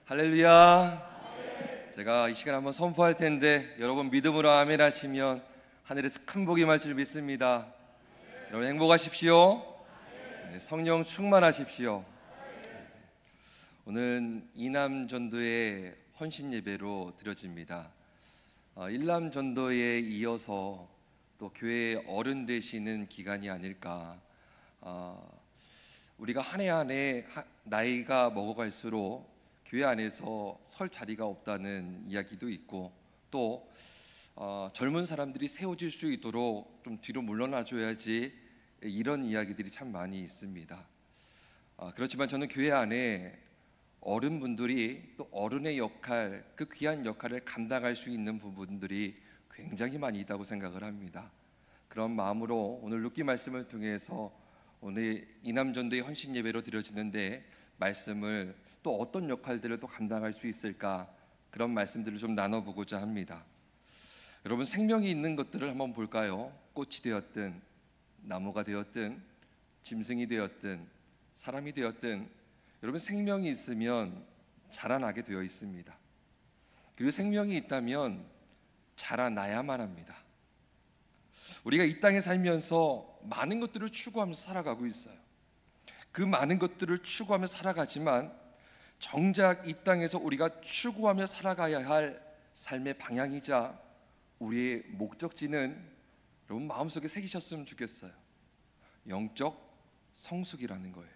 할렐루야. 제가 이 시간 한번 선포할 텐데 여러분 믿음으로 아멘 하시면 하늘에서 큰 복이 임할 줄 믿습니다. 여러분 행복하십시오. 성령 충만하십시오. 오늘 이남전도의 헌신 예배로 드려집니다. 일남전도에 이어서 또 교회의 어른 되시는 기간이 아닐까. 우리가 한 해 한 해 나이가 먹어갈수록 교회 안에서 설 자리가 없다는 이야기도 있고, 또 젊은 사람들이 세워질 수 있도록 좀 뒤로 물러나줘야지, 이런 이야기들이 참 많이 있습니다. 그렇지만 저는 교회 안에 어른분들이 또 어른의 역할, 그 귀한 역할을 감당할 수 있는 부분들이 굉장히 많이 있다고 생각을 합니다. 그런 마음으로 오늘 룻기 말씀을 통해서 오늘 이남전도의 헌신 예배로 드려지는데 말씀을 또 어떤 역할들을 또 감당할 수 있을까, 그런 말씀들을 좀 나눠보고자 합니다. 여러분, 생명이 있는 것들을 한번 볼까요? 꽃이 되었든 나무가 되었든 짐승이 되었든 사람이 되었든 여러분, 생명이 있으면 자라나게 되어 있습니다. 그리고 생명이 있다면 자라나야만 합니다. 우리가 이 땅에 살면서 많은 것들을 추구하면서 살아가고 있어요. 그 많은 것들을 추구하며 살아가지만 정작 이 땅에서 우리가 추구하며 살아가야 할 삶의 방향이자 우리의 목적지는 여러분 마음속에 새기셨으면 좋겠어요. 영적 성숙이라는 거예요.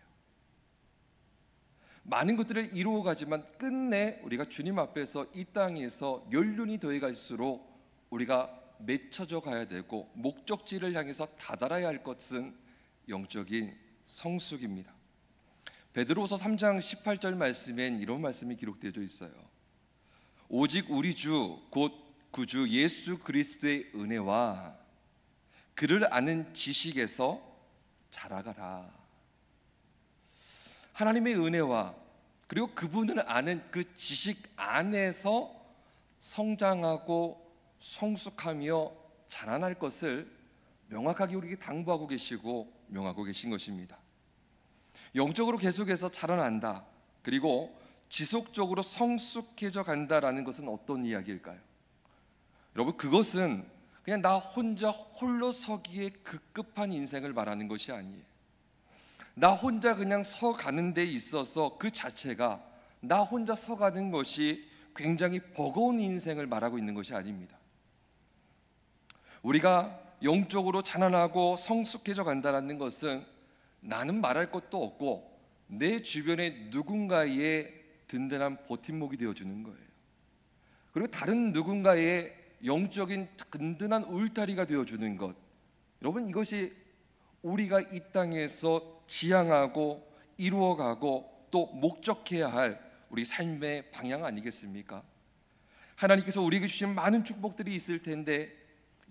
많은 것들을 이루어가지만 끝내 우리가 주님 앞에서 이 땅에서 연륜이 더해갈수록 우리가 맺혀져 가야 되고 목적지를 향해서 다다라야 할 것은 영적인 성숙입니다. 베드로서 3장 18절 말씀엔 이런 말씀이 기록되어 있어요. 오직 우리 주 곧 구주 예수 그리스도의 은혜와 그를 아는 지식에서 자라가라. 하나님의 은혜와 그리고 그분을 아는 그 지식 안에서 성장하고 성숙하며 자라날 것을 명확하게 우리에게 당부하고 계시고 명하고 계신 것입니다. 영적으로 계속해서 자라난다, 그리고 지속적으로 성숙해져 간다라는 것은 어떤 이야기일까요? 여러분, 그것은 그냥 나 혼자 홀로 서기에 급급한 인생을 말하는 것이 아니에요. 나 혼자 그냥 서가는 데 있어서 그 자체가 나 혼자 서가는 것이 굉장히 버거운 인생을 말하고 있는 것이 아닙니다. 우리가 영적으로 자라나고 성숙해져 간다는 것은 나는 말할 것도 없고 내 주변에 누군가의 든든한 버팀목이 되어주는 거예요. 그리고 다른 누군가의 영적인 든든한 울타리가 되어주는 것, 여러분, 이것이 우리가 이 땅에서 지향하고 이루어가고 또 목적해야 할 우리 삶의 방향 아니겠습니까? 하나님께서 우리에게 주신 많은 축복들이 있을 텐데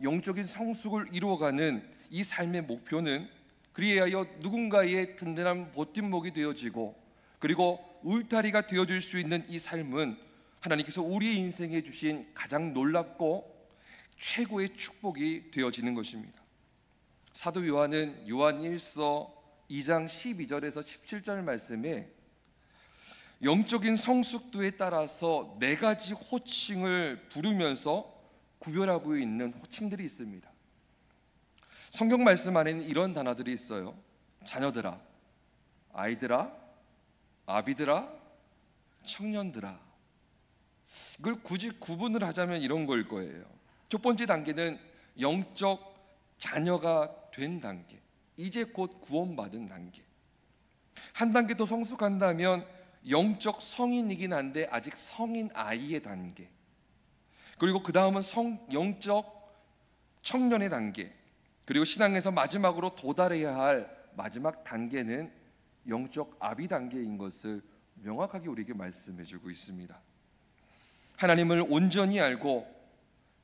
영적인 성숙을 이루어가는 이 삶의 목표는 그리하여 누군가의 든든한 버팀목이 되어지고 그리고 울타리가 되어줄 수 있는 이 삶은 하나님께서 우리의 인생에 주신 가장 놀랍고 최고의 축복이 되어지는 것입니다. 사도 요한은 요한 1서 2장 12절에서 17절 말씀에 영적인 성숙도에 따라서 4가지 호칭을 부르면서 구별하고 있는 호칭들이 있습니다. 성경 말씀 안에는 이런 단어들이 있어요. 자녀들아, 아이들아, 아비들아, 청년들아. 이걸 굳이 구분을 하자면 이런 걸 거예요. 첫 번째 단계는 영적 자녀가 된 단계, 이제 곧 구원받은 단계. 한 단계 더 성숙한다면 영적 성인이긴 한데 아직 성인 아이의 단계, 그리고 그 다음은 영적 청년의 단계, 그리고 신앙에서 마지막으로 도달해야 할 마지막 단계는 영적 아비 단계인 것을 명확하게 우리에게 말씀해주고 있습니다. 하나님을 온전히 알고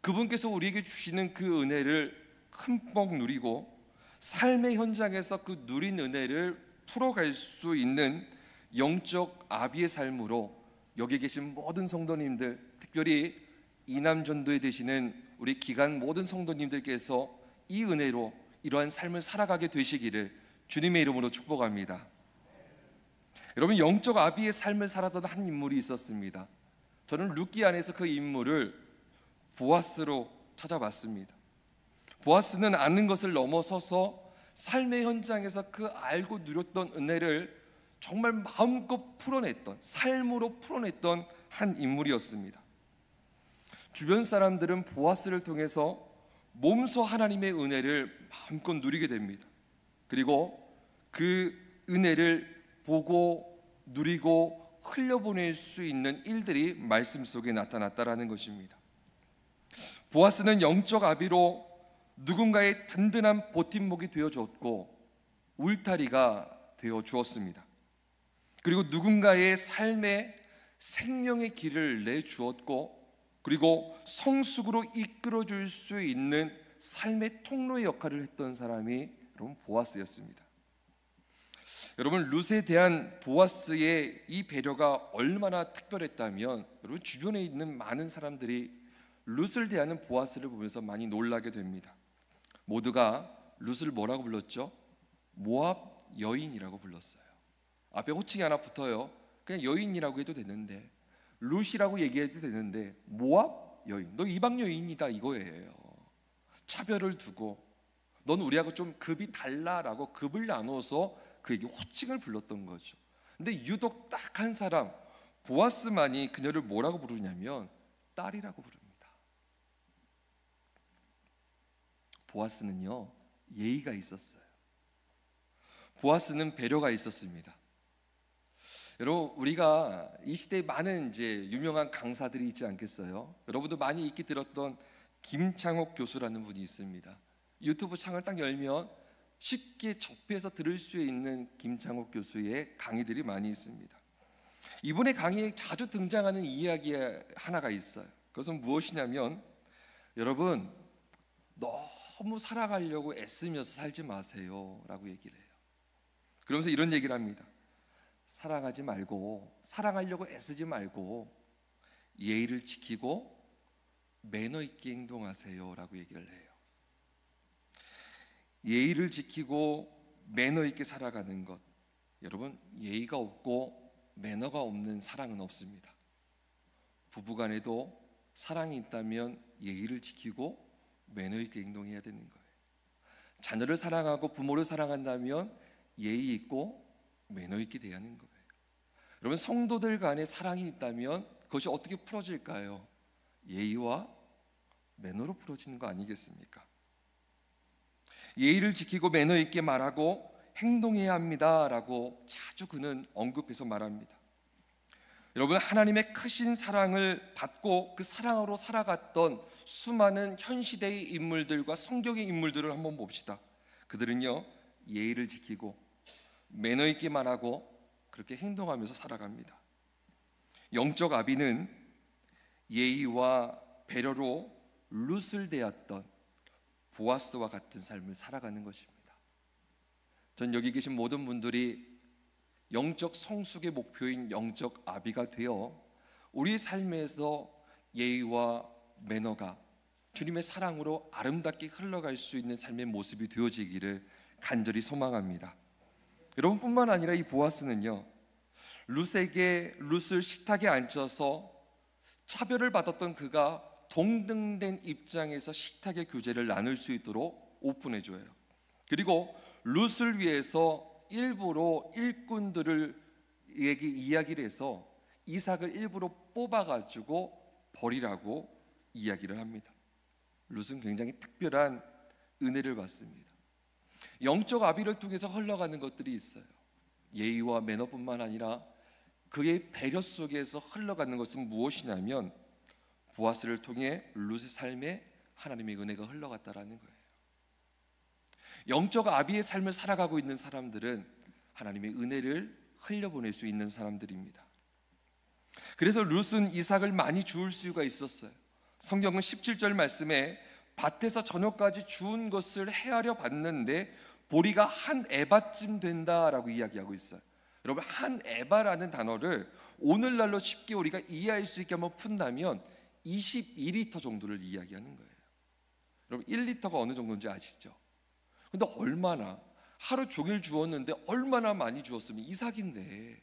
그분께서 우리에게 주시는 그 은혜를 흠뻑 누리고 삶의 현장에서 그 누린 은혜를 풀어갈 수 있는 영적 아비의 삶으로 여기 계신 모든 성도님들, 특별히 이남전도에 되시는 우리 기간 모든 성도님들께서 이 은혜로 이러한 삶을 살아가게 되시기를 주님의 이름으로 축복합니다. 여러분, 영적 아비의 삶을 살았던 한 인물이 있었습니다. 저는 룻기 안에서 그 인물을 보아스로 찾아봤습니다. 보아스는 아는 것을 넘어서서 삶의 현장에서 그 알고 누렸던 은혜를 정말 마음껏 풀어냈던, 삶으로 풀어냈던 한 인물이었습니다. 주변 사람들은 보아스를 통해서 몸소 하나님의 은혜를 마음껏 누리게 됩니다. 그리고 그 은혜를 보고 누리고 흘려보낼 수 있는 일들이 말씀 속에 나타났다라는 것입니다. 보아스는 영적 아비로 누군가의 든든한 버팀목이 되어줬고 울타리가 되어 주었습니다. 그리고 누군가의 삶에 생명의 길을 내주었고, 그리고 성숙으로 이끌어줄 수 있는 삶의 통로의 역할을 했던 사람이 여러분 보아스였습니다. 여러분, 룻에 대한 보아스의 이 배려가 얼마나 특별했다면 여러분 주변에 있는 많은 사람들이 룻을 대하는 보아스를 보면서 많이 놀라게 됩니다. 모두가 룻을 뭐라고 불렀죠? 모압 여인이라고 불렀어요. 앞에 호칭이 하나 붙어요. 그냥 여인이라고 해도 되는데, 룻이라고 얘기해도 되는데, 모압 여인, 너 이방 여인이다 이거예요. 차별을 두고 넌 우리하고 좀 급이 달라라고 급을 나눠서 그에게 호칭을 불렀던 거죠. 근데 유독 딱 한 사람 보아스만이 그녀를 뭐라고 부르냐면 딸이라고 부릅니다. 보아스는요, 예의가 있었어요. 보아스는 배려가 있었습니다. 여러분, 우리가 이 시대에 많은 이제 유명한 강사들이 있지 않겠어요? 여러분도 많이 익히 들었던 김창옥 교수라는 분이 있습니다. 유튜브 창을 딱 열면 쉽게 접해서 들을 수 있는 김창옥 교수의 강의들이 많이 있습니다. 이분의 강의에 자주 등장하는 이야기 하나가 있어요. 그것은 무엇이냐면, 여러분 너무 살아가려고 애쓰면서 살지 마세요 라고 얘기를 해요. 그러면서 이런 얘기를 합니다. 사랑하지 말고, 사랑하려고 애쓰지 말고 예의를 지키고 매너 있게 행동하세요 라고 얘기를 해요. 예의를 지키고 매너 있게 살아가는 것, 여러분 예의가 없고 매너가 없는 사랑은 없습니다. 부부간에도 사랑이 있다면 예의를 지키고 매너 있게 행동해야 되는 거예요. 자녀를 사랑하고 부모를 사랑한다면 예의 있고 매너 있게 대하는 거예요. 여러분, 성도들 간에 사랑이 있다면 그것이 어떻게 풀어질까요? 예의와 매너로 풀어지는 거 아니겠습니까? 예의를 지키고 매너 있게 말하고 행동해야 합니다라고 자주 그는 언급해서 말합니다. 여러분, 하나님의 크신 사랑을 받고 그 사랑으로 살아갔던 수많은 현 시대의 인물들과 성경의 인물들을 한번 봅시다. 그들은요, 예의를 지키고 매너 있게 말하고 그렇게 행동하면서 살아갑니다. 영적 아비는 예의와 배려로 룻을 대했던 보아스와 같은 삶을 살아가는 것입니다. 전 여기 계신 모든 분들이 영적 성숙의 목표인 영적 아비가 되어 우리 삶에서 예의와 매너가 주님의 사랑으로 아름답게 흘러갈 수 있는 삶의 모습이 되어지기를 간절히 소망합니다. 여러분뿐만 아니라 이 보아스는요, 룻에게 룻을 식탁에 앉혀서 차별을 받았던 그가 동등된 입장에서 식탁의 교제를 나눌 수 있도록 오픈해줘요. 그리고 룻을 위해서 일부러 일꾼들에게 이야기를 해서 이삭을 일부러 뽑아가지고 버리라고 이야기를 합니다. 룻은 굉장히 특별한 은혜를 받습니다. 영적 아비를 통해서 흘러가는 것들이 있어요. 예의와 매너뿐만 아니라 그의 배려 속에서 흘러가는 것은 무엇이냐면 보아스를 통해 룻의 삶에 하나님의 은혜가 흘러갔다라는 거예요. 영적 아비의 삶을 살아가고 있는 사람들은 하나님의 은혜를 흘려보낼 수 있는 사람들입니다. 그래서 룻은 이삭을 많이 주울 수가 있었어요. 성경은 17절 말씀에 밭에서 저녁까지 주운 것을 헤아려 봤는데 보리가 한 에바쯤 된다라고 이야기하고 있어요. 여러분, 한 에바라는 단어를 오늘날로 쉽게 우리가 이해할 수 있게 한번 푼다면 22리터 정도를 이야기하는 거예요. 여러분, 1리터가 어느 정도인지 아시죠? 근데 얼마나 하루 종일 주었는데 얼마나 많이 주었으면 이삭인데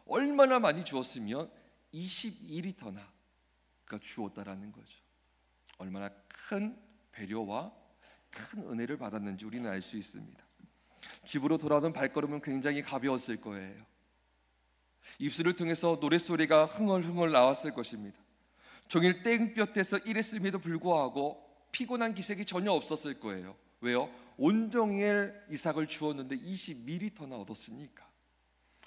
얼마나 많이 주었으면 22리터나 그가 주었다라는 거죠. 얼마나 큰 배려와 큰 은혜를 받았는지 우리는 알 수 있습니다. 집으로 돌아오던 발걸음은 굉장히 가벼웠을 거예요. 입술을 통해서 노랫소리가 흥얼흥얼 나왔을 것입니다. 종일 땡볕에서 일했음에도 불구하고 피곤한 기색이 전혀 없었을 거예요. 왜요? 온종일 이삭을 주었는데 22리터나 얻었으니까.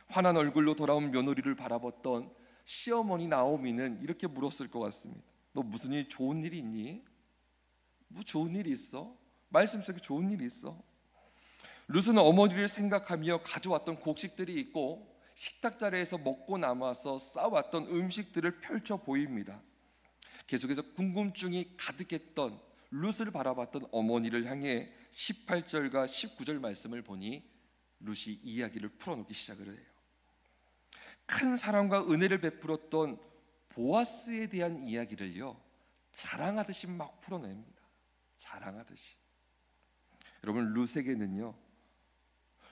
환한 얼굴로 돌아온 며느리를 바라봤던 시어머니 나오미는 이렇게 물었을 것 같습니다. 너 무슨 일, 좋은 일이 있니? 뭐 좋은 일이 있어? 말씀 속에 좋은 일이 있어? 룻은 어머니를 생각하며 가져왔던 곡식들이 있고 식탁 자리에서 먹고 남아서 싸왔던 음식들을 펼쳐 보입니다. 계속해서 궁금증이 가득했던 룻을 바라봤던 어머니를 향해 18절과 19절 말씀을 보니 룻이 이야기를 풀어놓기 시작을 해요. 큰 사랑과 은혜를 베풀었던 보아스에 대한 이야기를요, 자랑하듯이 막 풀어냅니다. 자랑하듯이. 여러분,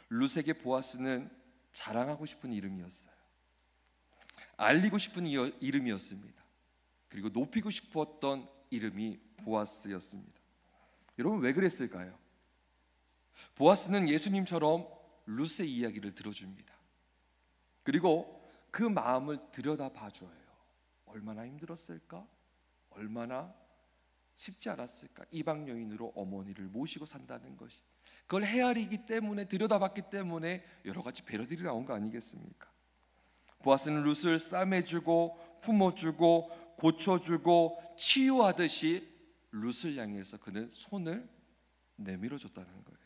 룻에게 보아스는 자랑하고 싶은 이름이었어요. 알리고 싶은 이름이었습니다. 그리고 높이고 싶었던 이름이 보아스였습니다. 여러분, 왜 그랬을까요? 보아스는 예수님처럼 룻의 이야기를 들어줍니다. 그리고 그 마음을 들여다 봐줘요. 얼마나 힘들었을까? 얼마나 쉽지 않았을까? 이방 여인으로 어머니를 모시고 산다는 것이, 그걸 헤아리기 때문에, 들여다봤기 때문에 여러 가지 배려들이 나온 거 아니겠습니까? 보아스는 룻을 싸매주고 품어주고 고쳐주고 치유하듯이 룻을 향해서 그는 손을 내밀어줬다는 거예요.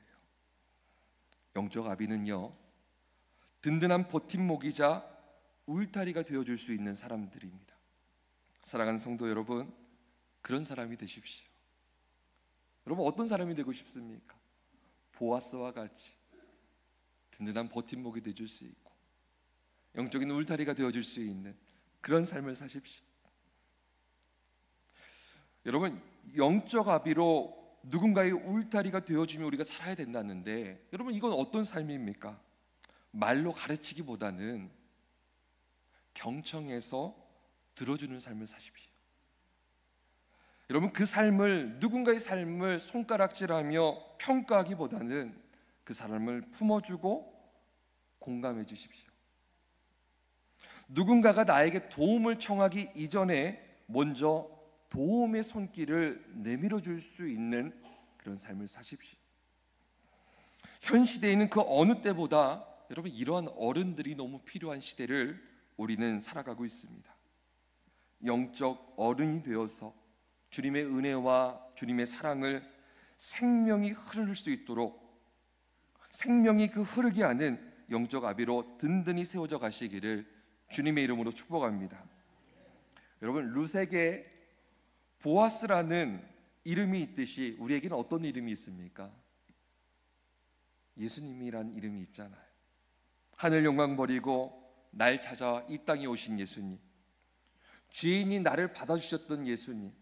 영적 아비는요, 든든한 버팀목이자 울타리가 되어줄 수 있는 사람들입니다. 사랑하는 성도 여러분, 그런 사람이 되십시오. 여러분, 어떤 사람이 되고 싶습니까? 보아스와 같이 든든한 버팀목이 되어줄 수 있고 영적인 울타리가 되어줄 수 있는 그런 삶을 사십시오. 여러분, 영적 아비로 누군가의 울타리가 되어주며 우리가 살아야 된다는데, 여러분, 이건 어떤 삶입니까? 말로 가르치기보다는 경청해서 들어주는 삶을 사십시오. 여러분, 그 삶을, 누군가의 삶을 손가락질하며 평가하기보다는 그 사람을 품어주고 공감해 주십시오. 누군가가 나에게 도움을 청하기 이전에 먼저 도움의 손길을 내밀어 줄 수 있는 그런 삶을 사십시오. 현 시대에는 그 어느 때보다 여러분, 이러한 어른들이 너무 필요한 시대를 우리는 살아가고 있습니다. 영적 어른이 되어서 주님의 은혜와 주님의 사랑을 생명이 흐를 수 있도록, 생명이 그 흐르게 하는 영적 아비로 든든히 세워져 가시기를 주님의 이름으로 축복합니다. 여러분, 룻에게 보아스라는 이름이 있듯이 우리에게는 어떤 이름이 있습니까? 예수님이란 이름이 있잖아요. 하늘 영광 버리고 날 찾아 이 땅에 오신 예수님, 죄인이 나를 받아주셨던 예수님,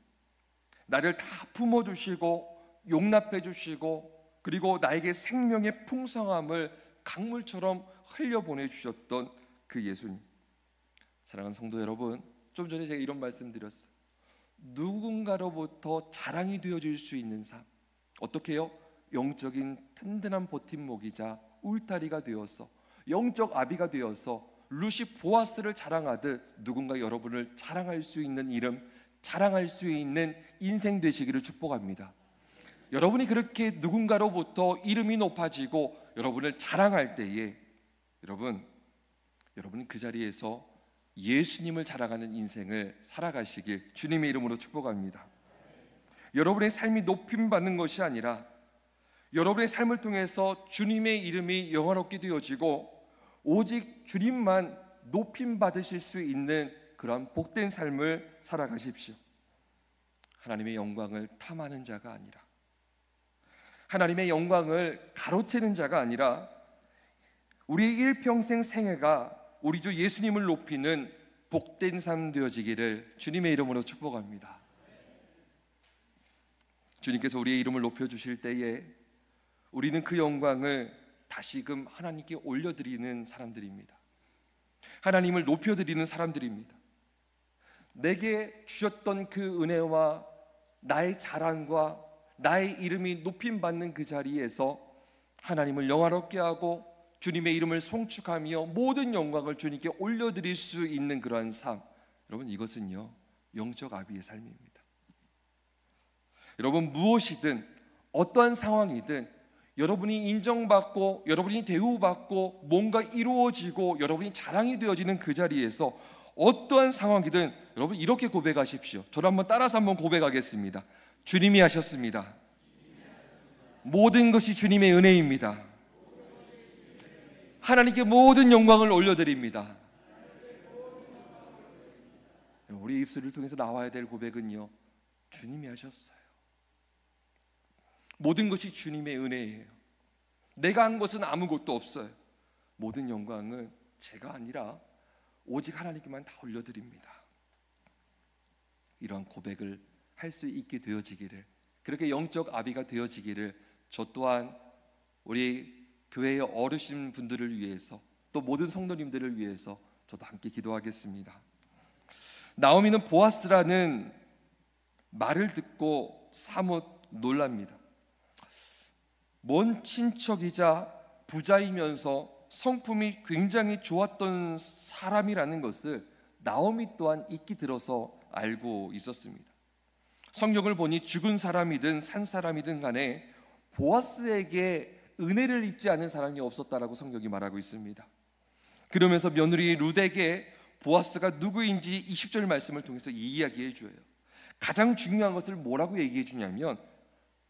나를 다 품어주시고 용납해 주시고 그리고 나에게 생명의 풍성함을 강물처럼 흘려보내주셨던 그 예수님. 사랑하는 성도 여러분, 좀 전에 제가 이런 말씀 드렸어요. 누군가로부터 자랑이 되어질 수 있는 삶, 어떻게 해요? 영적인 든든한 버팀목이자 울타리가 되어서, 영적 아비가 되어서 룻이 보아스를 자랑하듯 누군가 여러분을 자랑할 수 있는 이름, 자랑할 수 있는 인생 되시기를 축복합니다. 여러분이 그렇게 누군가로부터 이름이 높아지고 여러분을 자랑할 때에 여러분은 그 자리에서 예수님을 자랑하는 인생을 살아가시길 주님의 이름으로 축복합니다. 여러분의 삶이 높임받는 것이 아니라 여러분의 삶을 통해서 주님의 이름이 영화롭게 되어지고 오직 주님만 높임받으실 수 있는 그러한 복된 삶을 살아가십시오. 하나님의 영광을 탐하는 자가 아니라, 하나님의 영광을 가로채는 자가 아니라 우리의 일평생 생애가 우리 주 예수님을 높이는 복된 삶 되어지기를 주님의 이름으로 축복합니다. 주님께서 우리의 이름을 높여주실 때에 우리는 그 영광을 다시금 하나님께 올려드리는 사람들입니다. 하나님을 높여드리는 사람들입니다. 내게 주셨던 그 은혜와 나의 자랑과 나의 이름이 높임받는 그 자리에서 하나님을 영화롭게 하고 주님의 이름을 송축하며 모든 영광을 주님께 올려드릴 수 있는 그러한 삶, 여러분, 이것은요 영적 아비의 삶입니다. 여러분, 무엇이든 어떠한 상황이든 여러분이 인정받고 여러분이 대우받고 뭔가 이루어지고 여러분이 자랑이 되어지는 그 자리에서 어떠한 상황이든 여러분 이렇게 고백하십시오. 저를 한번 따라서 한번 고백하겠습니다. 주님이 하셨습니다. 모든 것이 주님의 은혜입니다. 하나님께 모든 영광을 올려드립니다. 우리 입술을 통해서 나와야 될 고백은요, 주님이 하셨어요. 모든 것이 주님의 은혜예요. 내가 한 것은 아무것도 없어요. 모든 영광은 제가 아니라 오직 하나님께만 다 올려드립니다. 이러한 고백을 할 수 있게 되어지기를, 그렇게 영적 아비가 되어지기를 저 또한 우리 교회의 어르신 분들을 위해서 또 모든 성도님들을 위해서 저도 함께 기도하겠습니다. 나오미는 보아스라는 말을 듣고 사뭇 놀랍니다. 먼 친척이자 부자이면서 성품이 굉장히 좋았던 사람이라는 것을 나오미 또한 익히 들어서 알고 있었습니다. 성경을 보니 죽은 사람이든 산 사람이든 간에 보아스에게 은혜를 입지 않은 사람이 없었다라고 성경이 말하고 있습니다. 그러면서 며느리 룻에게 보아스가 누구인지 20절 말씀을 통해서 이야기해 줘요. 가장 중요한 것을 뭐라고 얘기해 주냐면,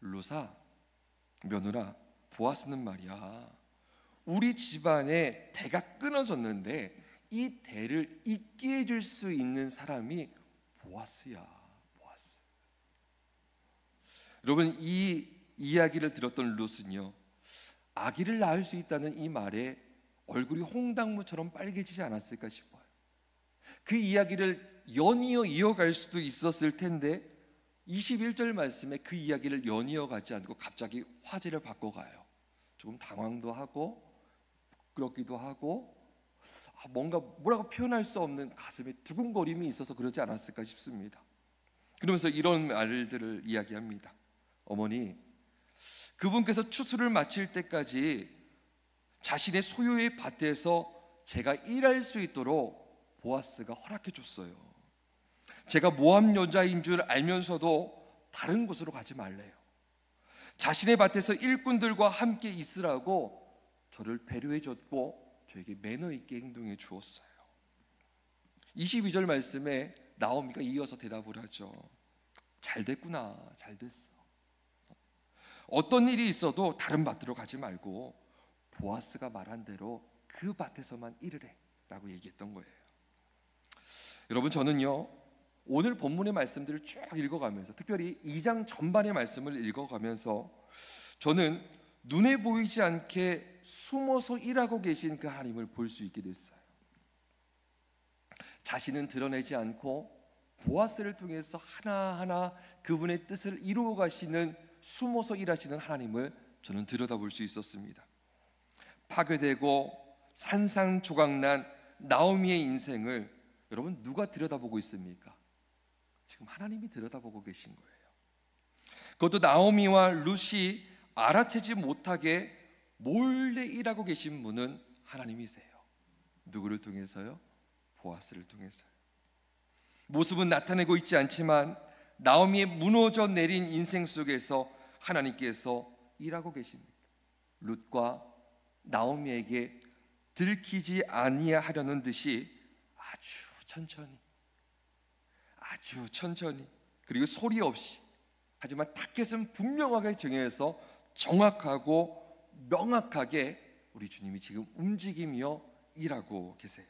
룻아, 며느라, 보아스는 말이야, 우리 집안의 대가 끊어졌는데 이 대를 잇게 해줄 수 있는 사람이 보아스야, 보아스. 여러분, 이 이야기를 들었던 룻은요, 아기를 낳을 수 있다는 이 말에 얼굴이 홍당무처럼 빨개지지 않았을까 싶어요. 그 이야기를 연이어 이어갈 수도 있었을 텐데 21절 말씀에 그 이야기를 연이어 가지 않고 갑자기 화제를 바꿔가요. 조금 당황도 하고 부끄럽기도 하고 뭔가 뭐라고 표현할 수 없는 가슴에 두근거림이 있어서 그러지 않았을까 싶습니다. 그러면서 이런 말들을 이야기합니다. 어머니, 그분께서 추수를 마칠 때까지 자신의 소유의 밭에서 제가 일할 수 있도록 보아스가 허락해 줬어요. 제가 모함 여자인 줄 알면서도 다른 곳으로 가지 말래요. 자신의 밭에서 일꾼들과 함께 있으라고 저를 배려해 줬고 저에게 매너 있게 행동해 주었어요. 22절 말씀에 나오미가 이어서 대답을 하죠. 잘 됐구나, 잘 됐어. 어떤 일이 있어도 다른 밭으로 가지 말고 보아스가 말한 대로 그 밭에서만 일을 해 라고 얘기했던 거예요. 여러분, 저는요 오늘 본문의 말씀들을 쭉 읽어가면서, 특별히 2장 전반의 말씀을 읽어가면서 저는 눈에 보이지 않게 숨어서 일하고 계신 그 하나님을 볼 수 있게 됐어요. 자신은 드러내지 않고 보아스를 통해서 하나하나 그분의 뜻을 이루어 가시는, 숨어서 일하시는 하나님을 저는 들여다볼 수 있었습니다. 파괴되고 산산조각난 나오미의 인생을 여러분 누가 들여다보고 있습니까? 지금 하나님이 들여다보고 계신 거예요. 그것도 나오미와 룻이 알아채지 못하게 몰래 일하고 계신 분은 하나님이세요. 누구를 통해서요? 보아스를 통해서요. 모습은 나타내고 있지 않지만 나오미의 무너져 내린 인생 속에서 하나님께서 일하고 계십니다. 룻과 나오미에게 들키지 아니하려는 듯이 아주 천천히 그리고 소리 없이, 하지만 타겟은 분명하게 정해서 정확하고 명확하게 우리 주님이 지금 움직이며 일하고 계세요.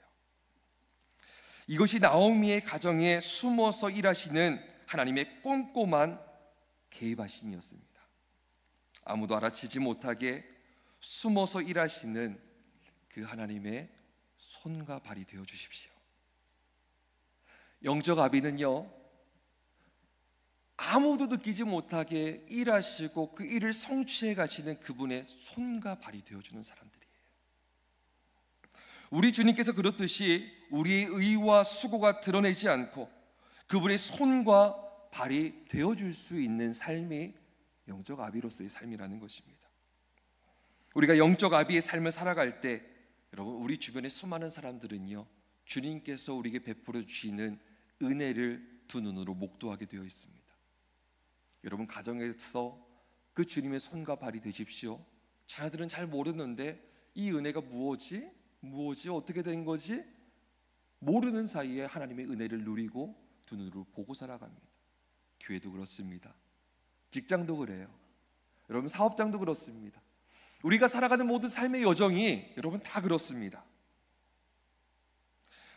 이것이 나오미의 가정에 숨어서 일하시는 하나님의 꼼꼼한 개입하심이었습니다. 아무도 알아채지 못하게 숨어서 일하시는 그 하나님의 손과 발이 되어 주십시오. 영적 아비는요, 아무도 느끼지 못하게 일하시고 그 일을 성취해 가시는 그분의 손과 발이 되어주는 사람들이에요. 우리 주님께서 그렇듯이 우리의 의와 수고가 드러내지 않고 그분의 손과 발이 되어줄 수 있는 삶이 영적 아비로서의 삶이라는 것입니다. 우리가 영적 아비의 삶을 살아갈 때 여러분, 우리 주변의 수많은 사람들은요, 주님께서 우리에게 베풀어 주시는 은혜를 두 눈으로 목도하게 되어 있습니다. 여러분, 가정에서 그 주님의 손과 발이 되십시오. 자녀들은 잘 모르는데 이 은혜가 무엇이 어떻게 된 거지? 모르는 사이에 하나님의 은혜를 누리고 두 눈으로 보고 살아갑니다. 교회도 그렇습니다. 직장도 그래요. 여러분, 사업장도 그렇습니다. 우리가 살아가는 모든 삶의 여정이 여러분 다 그렇습니다.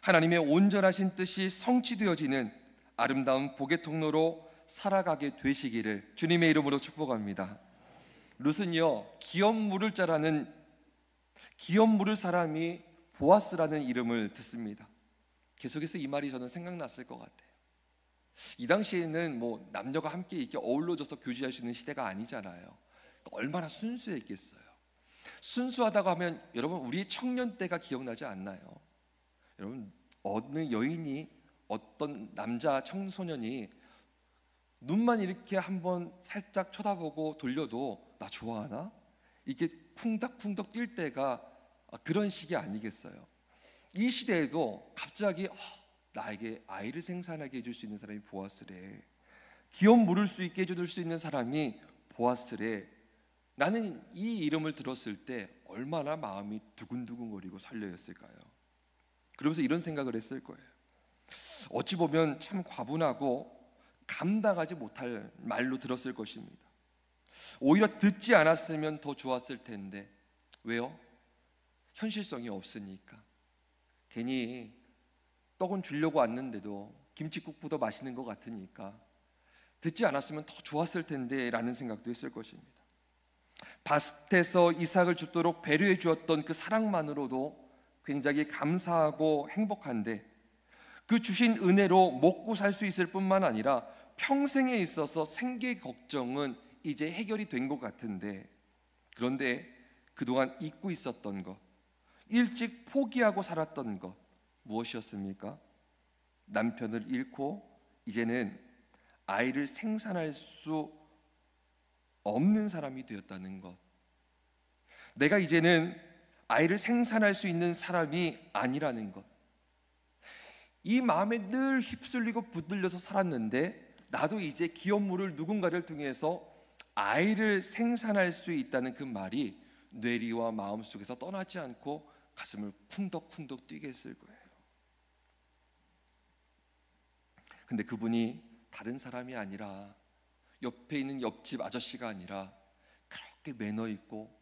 하나님의 온전하신 뜻이 성취되어지는 아름다운 복의 통로로 살아가게 되시기를 주님의 이름으로 축복합니다. 룻은요, 기업 물을 사람이 보아스라는 이름을 듣습니다. 계속해서 이 말이 저는 생각났을 것 같아요. 이 당시에는 뭐 남녀가 함께 이렇게 어울러져서 교제할 수 있는 시대가 아니잖아요. 얼마나 순수했겠어요. 순수하다고 하면 여러분, 우리의 청년 때가 기억나지 않나요? 여러분, 어느 여인이, 어떤 남자 청소년이 눈만 이렇게 한번 살짝 쳐다보고 돌려도 나 좋아하나? 이게 쿵닥쿵닥 뛸 때가 그런 시기 아니겠어요? 이 시대에도 갑자기 나에게 아이를 생산하게 해줄 수 있는 사람이 보아스래, 기업 물을 수 있게 해줄 수 있는 사람이 보아스래. 나는 이 이름을 들었을 때 얼마나 마음이 두근두근거리고 설레었을까요? 그러면서 이런 생각을 했을 거예요. 어찌 보면 참 과분하고 감당하지 못할 말로 들었을 것입니다. 오히려 듣지 않았으면 더 좋았을 텐데. 왜요? 현실성이 없으니까. 괜히 떡은 주려고 왔는데도 김칫국보다 맛있는 것 같으니까 듣지 않았으면 더 좋았을 텐데 라는 생각도 했을 것입니다. 밭에서 이삭을 줍도록 배려해 주었던 그 사랑만으로도 굉장히 감사하고 행복한데, 그 주신 은혜로 먹고 살 수 있을 뿐만 아니라 평생에 있어서 생계 걱정은 이제 해결이 된 것 같은데, 그런데 그동안 잊고 있었던 것, 일찍 포기하고 살았던 것 무엇이었습니까? 남편을 잃고 이제는 아이를 생산할 수 없는 사람이 되었다는 것. 내가 이제는 아이를 생산할 수 있는 사람이 아니라는 것. 이 마음에 늘 휩쓸리고 붙들려서 살았는데, 나도 이제 기업물을 누군가를 통해서 아이를 생산할 수 있다는 그 말이 뇌리와 마음속에서 떠나지 않고 가슴을 쿵덕쿵덕 뛰게 했을 거예요. 근데 그분이 다른 사람이 아니라, 옆에 있는 옆집 아저씨가 아니라, 그렇게 매너 있고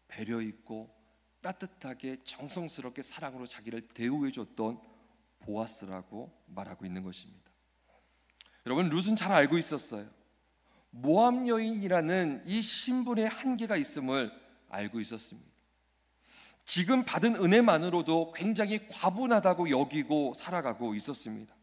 배려 있고 따뜻하게 정성스럽게 사랑으로 자기를 대우해 줬던 보아스라고 말하고 있는 것입니다. 여러분, 룻은 잘 알고 있었어요. 모압 여인이라는 이 신분의 한계가 있음을 알고 있었습니다. 지금 받은 은혜만으로도 굉장히 과분하다고 여기고 살아가고 있었습니다.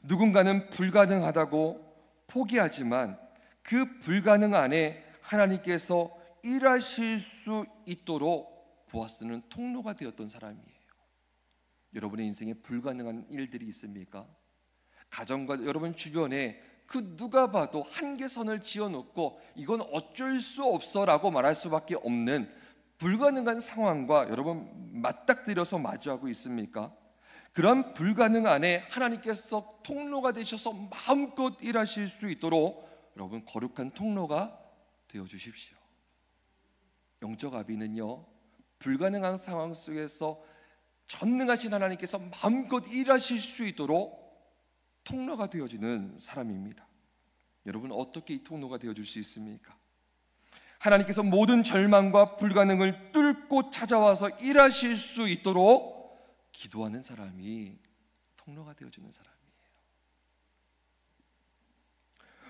누군가는 불가능하다고 포기하지만 그 불가능 안에 하나님께서 일하실 수 있도록 보아스는 통로가 되었던 사람이에요. 여러분의 인생에 불가능한 일들이 있습니까? 가정과 여러분 주변에 그 누가 봐도 한계선을 지어놓고 이건 어쩔 수 없어라고 말할 수밖에 없는 불가능한 상황과 여러분 맞닥뜨려서 마주하고 있습니까? 그런 불가능 안에 하나님께서 통로가 되셔서 마음껏 일하실 수 있도록 여러분 거룩한 통로가 되어 주십시오. 영적 아비는요, 불가능한 상황 속에서 전능하신 하나님께서 마음껏 일하실 수 있도록 통로가 되어주는 사람입니다. 여러분, 어떻게 이 통로가 되어줄 수 있습니까? 하나님께서 모든 절망과 불가능을 뚫고 찾아와서 일하실 수 있도록 기도하는 사람이 통로가 되어주는 사람이에요.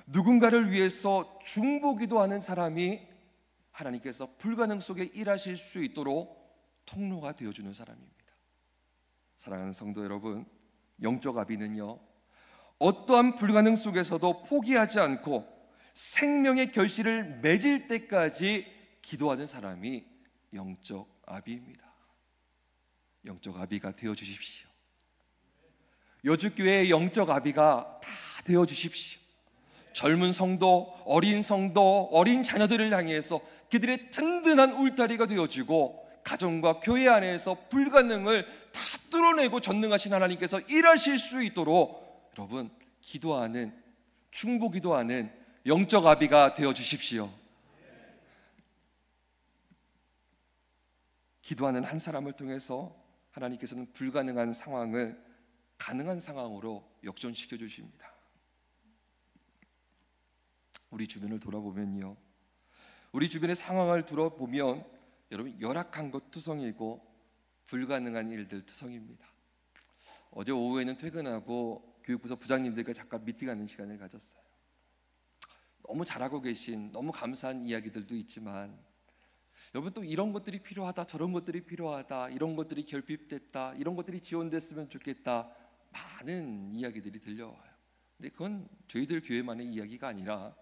누군가를 위해서 중보기도하는 사람이 하나님께서 불가능 속에 일하실 수 있도록 통로가 되어주는 사람입니다. 사랑하는 성도 여러분, 영적 아비는요, 어떠한 불가능 속에서도 포기하지 않고 생명의 결실을 맺을 때까지 기도하는 사람이 영적 아비입니다. 영적 아비가 되어 주십시오. 여주교회의 영적 아비가 다 되어 주십시오. 젊은 성도, 어린 자녀들을 향해서 그들의 든든한 울타리가 되어주고, 가정과 교회 안에서 불가능을 다 뚫어내고 전능하신 하나님께서 일하실 수 있도록 여러분 기도하는, 충고기도하는 영적 아비가 되어 주십시오. 기도하는 한 사람을 통해서 하나님께서는 불가능한 상황을 가능한 상황으로 역전시켜 주십니다. 우리 주변을 돌아보면요, 우리 주변의 상황을 들어보면 여러분 열악한 것 투성이고 불가능한 일들 투성입니다. 어제 오후에는 퇴근하고 교육부서 부장님들과 잠깐 미팅하는 시간을 가졌어요. 너무 잘하고 계신, 너무 감사한 이야기들도 있지만 여러분 또 이런 것들이 필요하다, 저런 것들이 필요하다, 이런 것들이 결핍됐다, 이런 것들이 지원됐으면 좋겠다, 많은 이야기들이 들려와요. 근데 그건 저희들 교회만의 이야기가 아니라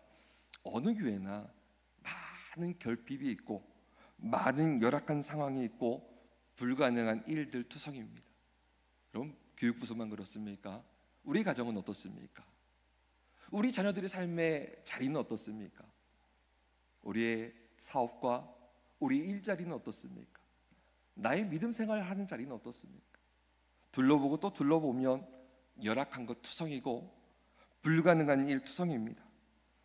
어느 교회나 많은 결핍이 있고 많은 열악한 상황이 있고 불가능한 일들 투성입니다. 그럼 교육부서만 그렇습니까? 우리 가정은 어떻습니까? 우리 자녀들의 삶의 자리는 어떻습니까? 우리의 사업과 우리 일자리는 어떻습니까? 나의 믿음 생활을 하는 자리는 어떻습니까? 둘러보고 또 둘러보면 열악한 것 투성이고 불가능한 일 투성입니다.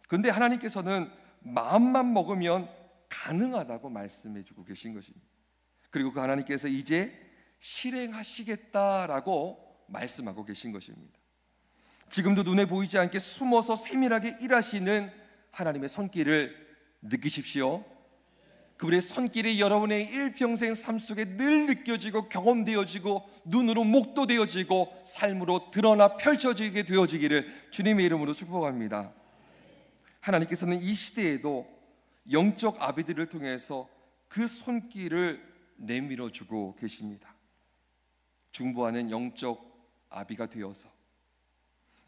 그런데 하나님께서는 마음만 먹으면 가능하다고 말씀해 주고 계신 것입니다. 그리고 그 하나님께서 이제 실행하시겠다라고 말씀하고 계신 것입니다. 지금도 눈에 보이지 않게 숨어서 세밀하게 일하시는 하나님의 손길을 느끼십시오. 그분의 손길이 여러분의 일평생 삶 속에 늘 느껴지고 경험되어지고 눈으로 목도되어지고 삶으로 드러나 펼쳐지게 되어지기를 주님의 이름으로 축복합니다. 하나님께서는 이 시대에도 영적 아비들을 통해서 그 손길을 내밀어주고 계십니다. 중보하는 영적 아비가 되어서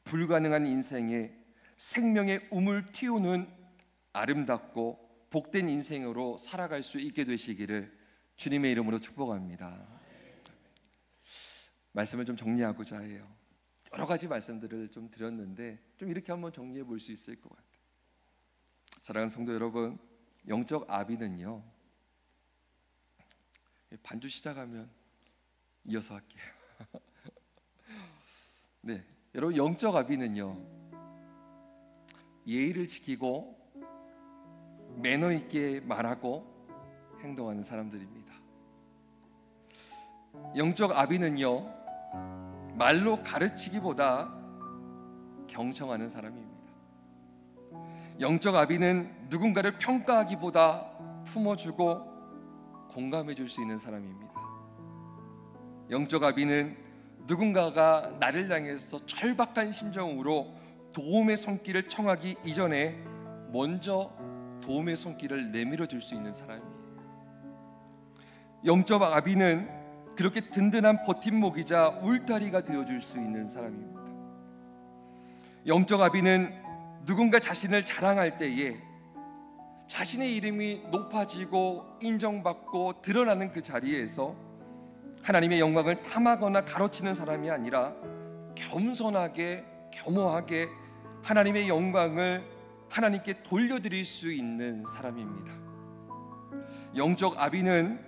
불가능한 인생에 생명의 um을 틔우는 아름답고 복된 인생으로 살아갈 수 있게 되시기를 주님의 이름으로 축복합니다. 말씀을 좀 정리하고자 해요. 여러 가지 말씀들을 좀 드렸는데 좀 이렇게 한번 정리해 볼 수 있을 것 같아요. 사랑하는 성도 여러분, 영적 아비는요, 반주 시작하면 이어서 할게요. 네, 여러분 영적 아비는요, 예의를 지키고 매너 있게 말하고 행동하는 사람들입니다. 영적 아비는요, 말로 가르치기보다 경청하는 사람입니다. 영적 아비는 누군가를 평가하기보다 품어주고 공감해 줄 수 있는 사람입니다. 영적 아비는 누군가가 나를 향해서 절박한 심정으로 도움의 손길을 청하기 이전에 먼저 도움의 손길을 내밀어 줄 수 있는 사람이에요. 영적 아비는 그렇게 든든한 버팀목이자 울타리가 되어줄 수 있는 사람입니다. 영적 아비는 누군가 자신을 자랑할 때에 자신의 이름이 높아지고 인정받고 드러나는 그 자리에서 하나님의 영광을 탐하거나 가로치는 사람이 아니라 겸손하게 겸허하게 하나님의 영광을 하나님께 돌려드릴 수 있는 사람입니다. 영적 아비는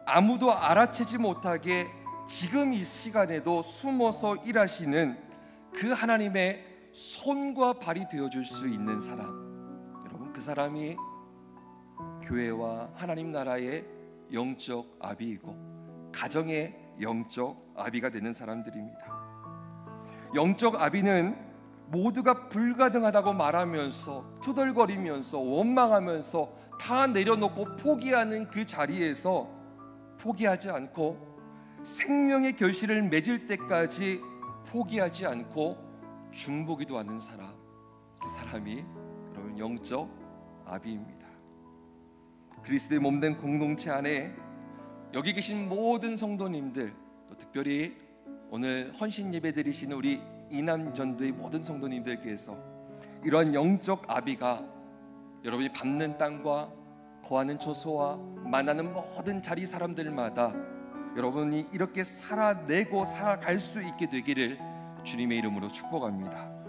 아무도 알아채지 못하게 지금 이 시간에도 숨어서 일하시는 그 하나님의 손과 발이 되어줄 수 있는 사람, 여러분 그 사람이 교회와 하나님 나라의 영적 아비이고 가정의 영적 아비가 되는 사람들입니다. 영적 아비는 모두가 불가능하다고 말하면서 투덜거리면서 원망하면서 다 내려놓고 포기하는 그 자리에서 포기하지 않고 생명의 결실을 맺을 때까지 포기하지 않고 중보기도 하는 사람, 그 사람이 여러분 영적 아비입니다. 그리스도의 몸된 공동체 안에 여기 계신 모든 성도님들, 또 특별히 오늘 헌신 예배 드리시는 우리 이남전도의 모든 성도님들께서 이러한 영적 아비가 여러분이 밟는 땅과 거하는 처소와 만나는 모든 자리 사람들마다 여러분이 이렇게 살아내고 살아갈 수 있게 되기를 주님의 이름으로 축복합니다.